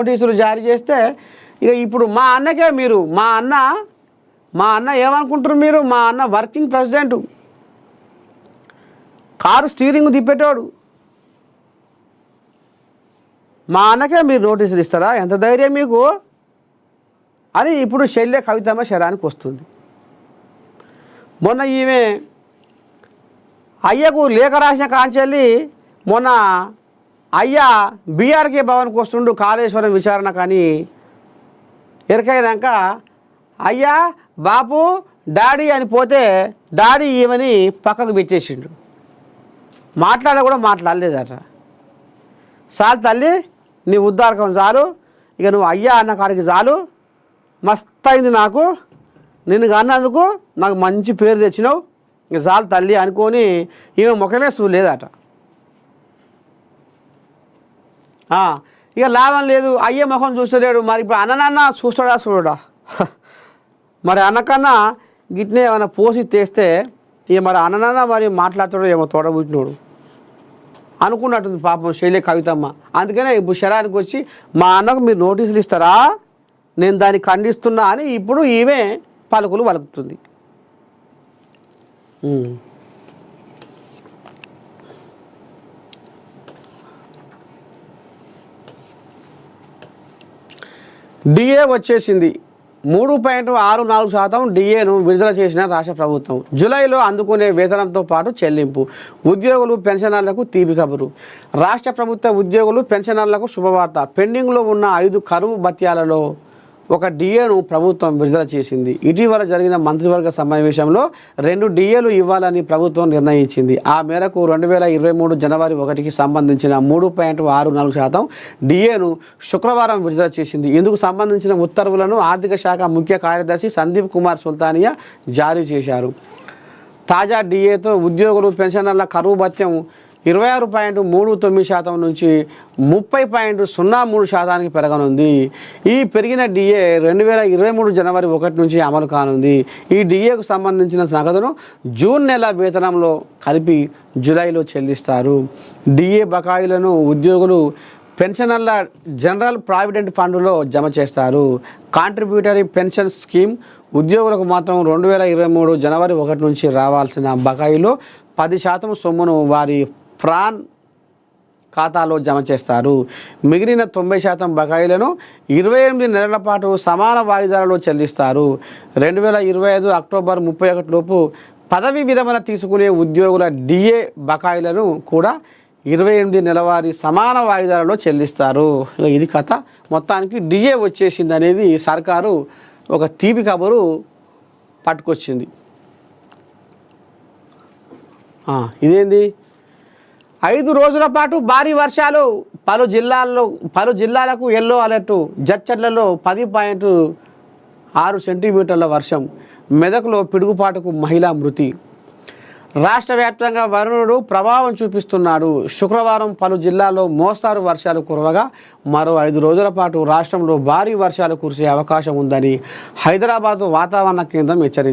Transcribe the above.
నోటీసులు జారీ చేస్తే ఇక ఇప్పుడు మా అన్నకే మీరు మా అన్న ఏమనుకుంటారు మీరు? మా అన్న వర్కింగ్ ప్రెసిడెంట్, కారు స్టీరింగ్ తిప్పేటోడు. మా అన్నకే మీరు నోటీసులు ఇస్తారా? ఎంత ధైర్యం మీకు అని ఇప్పుడు శల్య కవితమ్మ శరానికి వస్తుంది. మొన్న ఈమె అయ్యకు లేఖ రాసిన కాంచెల్లి మొన్న అయ్యా బీఆర్కే భవన్కి వస్తుండు కాళేశ్వరం విచారణ కానీ ఎరకైనాక అయ్యా బాపు డాడీ అని పోతే డాడీ ఈమెని పక్కకు పెట్టేసిండు. కూడా మాట్లాడలేదట. చాలు తల్లి నీ ఉద్దారకం చాలు, ఇక నువ్వు అయ్యా అన్న కాడికి చాలు, మస్తు అయింది నాకు, నిన్ను అన్నందుకు నాకు మంచి పేరు తెచ్చినావు, ఇక చాలు తల్లి అనుకొని ఈమె ముఖమే చూడలేదట. ఇక లాభం లేదు, అయ్యే ముఖం చూస్తలేడు. మరి ఇప్పుడు అన్ననన్నా చూడా మరి అన్నకన్నా గిట్నే ఏమైనా పోసి తెస్తే ఇక మరి అన్ననన్నా మరి మాట్లాడతాడు ఏమో తోడబుట్టినోడు అనుకున్నట్టుంది పాపం శైలే కవితమ్మ. అందుకనే ఇప్పుడు శరానికి వచ్చి మా అన్నకు మీరు నోటీసులు ఇస్తారా, నేను దాన్ని ఖండిస్తున్నా అని ఇప్పుడు ఈమె పలుకులు పలుకుతుంది. డిఏ వచ్చేసింది. 3.64% డిఏను విడుదల చేసిన రాష్ట్ర ప్రభుత్వం. జూలైలో అందుకునే వేతనంతో పాటు చెల్లింపు. ఉద్యోగులు పెన్షనర్లకు తీపి కబురు. రాష్ట్ర ప్రభుత్వ ఉద్యోగులు పెన్షనర్లకు శుభవార్త. పెండింగ్లో ఉన్న 5 కరువు భత్యాలలో ఒక డిఏను ప్రభుత్వం విడుదల చేసింది. ఇటీవల జరిగిన మంత్రివర్గ సమావేశంలో 2 డిఏలు ఇవ్వాలని ప్రభుత్వం నిర్ణయించింది. ఆ మేరకు 2023 జనవరి 1కి సంబంధించిన 3.64% డిఏను శుక్రవారం విడుదల చేసింది. ఇందుకు సంబంధించిన ఉత్తర్వులను ఆర్థిక శాఖ ముఖ్య కార్యదర్శి సందీప్ కుమార్ సుల్తానియా జారీ చేశారు. తాజా డిఏతో ఉద్యోగులు పెన్షనర్ల కరువు భత్యం 26.39% నుంచి 30.03% పెరగనుంది. ఈ పెరిగిన డిఏ 2023 జనవరి 1 నుంచి అమలు కానుంది. ఈ డిఏకు సంబంధించిన నగదును జూన్ నెల వేతనంలో కలిపి జూలైలో చెల్లిస్తారు. డిఏ బకాయిలను ఉద్యోగులు పెన్షనర్ల జనరల్ ప్రావిడెంట్ ఫండ్లో జమ చేస్తారు. కాంట్రిబ్యూటరీ పెన్షన్ స్కీమ్ ఉద్యోగులకు మాత్రం 2023 జనవరి 1 నుంచి రావాల్సిన బకాయిలో 10% సొమ్మును వారి ప్రాన్ ఖాతాలో జమ చేస్తారు. మిగిలిన 90% బకాయిలను 28 నెలల పాటు సమాన వాయిదాలలో చెల్లిస్తారు. 2025 అక్టోబర్ 31 లోపు పదవి విరమణ తీసుకునే ఉద్యోగుల డిఏ బకాయిలను కూడా 28 నెలవారీ సమాన వాయిదాలలో చెల్లిస్తారు. ఇది కథ. మొత్తానికి డిఏ వచ్చేసింది అనేది సర్కారు ఒక తీపి కబురు పట్టుకొచ్చింది. ఇదేంది? 5 రోజుల పాటు భారీ వర్షాలు. పలు జిల్లాలకు ఎల్లో అలర్టు. జడ్చర్లలో 10.6 సెంటీమీటర్ల వర్షం. మెదక్లో పిడుగుపాటుకు మహిళా మృతి. రాష్ట్ర వ్యాప్తంగా వరుణుడు ప్రభావం చూపిస్తున్నాడు. శుక్రవారం పలు జిల్లాల్లో మోస్తారు వర్షాలు కురవగా మరో 5 రోజుల పాటు రాష్ట్రంలో భారీ వర్షాలు కురిసే అవకాశం ఉందని హైదరాబాద్ వాతావరణ కేంద్రం హెచ్చరించింది.